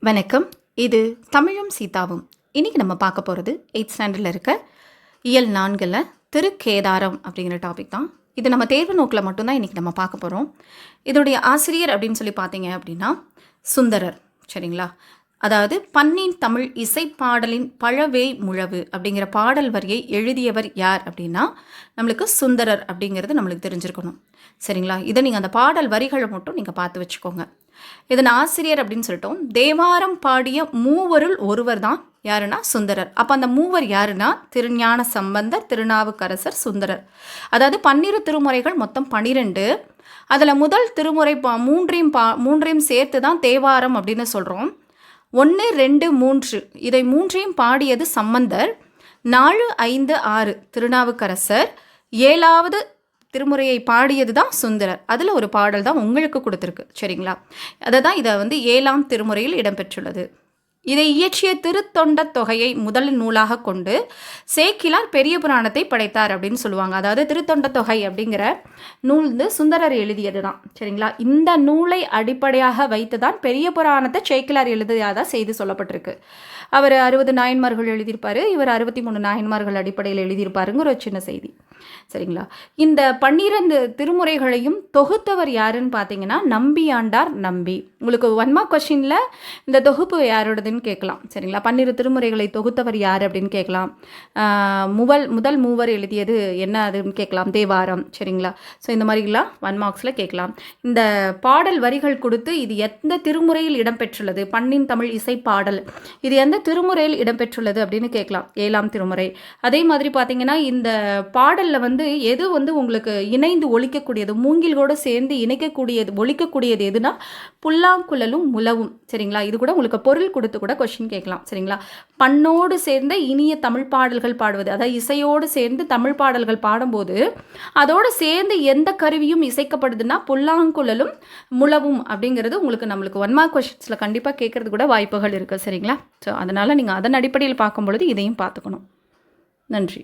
வணக்கம். இது தமிழும் சீதாவும். இன்றைக்கி நம்ம பார்க்க போகிறது 8th ஸ்டாண்டர்டில் இருக்க இயல் 4ல் திருக்கேதாரம் அப்படிங்கிற டாபிக் தான். இது நம்ம தேர்வு நோக்கில் மட்டும்தான் இன்றைக்கி நம்ம பார்க்க போகிறோம். இதோடைய ஆசிரியர் அப்படின்னு சொல்லி பார்த்தீங்க அப்படின்னா சுந்தரர். சரிங்களா? அதாவது பன்னின் தமிழ் இசைப்பாடலின் பழவே முழவு அப்படிங்கிற பாடல் வரியை எழுதியவர் யார் அப்படின்னா நம்மளுக்கு சுந்தரர் அப்படிங்கிறது நம்மளுக்கு தெரிஞ்சிருக்கணும். சரிங்களா? இதை நீங்கள் அந்த பாடல் வரிகளை மட்டும் நீங்கள் பார்த்து வச்சுக்கோங்க. இதன் ஆசிரியர் அப்படின்னு சொல்லிட்டோம். தேவாரம் பாடிய மூவருள் ஒருவர் தான் யாருன்னா சுந்தரர். அப்போ அந்த மூவர் யாருன்னா திருஞான சம்பந்தர், திருநாவுக்கரசர், சுந்தரர். அதாவது 12 திருமுறைகள் மொத்தம் 12. அதில் முதல் திருமுறை மூன்றையும் சேர்த்து தான் தேவாரம் அப்படின்னு சொல்கிறோம். 1, 2, 3 இதை மூன்றையும் பாடியது சம்பந்தர். 4, 5, 6 திருநாவுக்கரசர். 7வது திருமுறையை பாடியது தான் சுந்தரர். அதில் ஒரு பாடல் தான் உங்களுக்கு கொடுத்துருக்கு. சரிங்களா? அதை தான் இதை 7ஆம் திருமுறையில் இடம்பெற்றுள்ளது. இதை இயற்றிய திருத்தொண்ட தொகையை முதல் நூலாக கொண்டு சேக்கிலார் பெரிய புராணத்தை படைத்தார் அப்படின்னு சொல்லுவாங்க. அதாவது திருத்தொண்ட தொகை அப்படிங்கிற நூல் சுந்தரர் எழுதியது தான். சரிங்களா? இந்த நூலை அடிப்படையாக வைத்து தான் பெரிய புராணத்தை சேக்கிலார் எழுதியதாக செய்து சொல்லப்பட்டிருக்கு. அவர் 60 நாயன்மார்கள் எழுதியிருப்பார். இவர் 63 நாயன்மார்கள் அடிப்படையில் எழுதியிருப்பாருங்கிற ஒரு சின்ன செய்தி. சரிங்களா? இந்த 12 திருமுறைகளையும் தொகுத்தவர் யாருன்னு பார்த்தீங்கன்னா நம்பியாண்டார் நம்பி. உங்களுக்கு 1 மார்க் கொஸ்டினில் இந்த தொகுப்பு யாரோடதுன்னு கேட்கலாம். சரிங்களா? 12 திருமுறைகளை தொகுத்தவர் யார் அப்படின்னு கேட்கலாம். முதல் மூவர் எழுதியது என்ன அதுன்னு கேட்கலாம். தேவாரம். சரிங்களா? ஸோ இந்த மாதிரிலாம் 1 மார்க்ஸில் கேட்கலாம். இந்த பாடல் வரிகள் கொடுத்து இது எந்த திருமுறையில் இடம்பெற்றுள்ளது, பன்னின் தமிழ் இசை பாடல், இது எந்த திருமுறையில் இடம்பெற்றுள்ளது அப்படின்னு கேட்கலாம். 7ஆம் திருமுறை. அதே மாதிரி பார்த்தீங்கன்னா இந்த பாடலில் எது உங்களுக்கு இணைந்து ஒலிக்கக்கூடியது, மூங்கிலோடு சேர்ந்து இணைக்கக்கூடியது, ஒலிக்கக்கூடியது எதுனா புல்லாங்குழலும் முழவும். சரிங்களா? இது கூட உங்களுக்கு பொருள் கொடுத்து கூட கொஸ்டின் கேட்கலாம். சரிங்களா? பண்ணோடு சேர்ந்த இனிய தமிழ் பாடல்கள் பாடுவது, அதாவது இசையோடு சேர்ந்து தமிழ் பாடல்கள் பாடும்போது அதோடு சேர்ந்து எந்த கருவியும் இசைக்கப்படுதுன்னா புல்லாங்குழலும் முழவும் அப்படிங்கிறது நம்மளுக்கு 1 மார்க் கொஸ்டின்ஸில் கண்டிப்பாக கேட்கறது கூட வாய்ப்புகள் இருக்குது. சரிங்களா? ஸோ அதனால் நீங்கள் அதன் அடிப்படையில் பார்க்கும் பொழுது இதையும் பார்த்துக்கணும். நன்றி.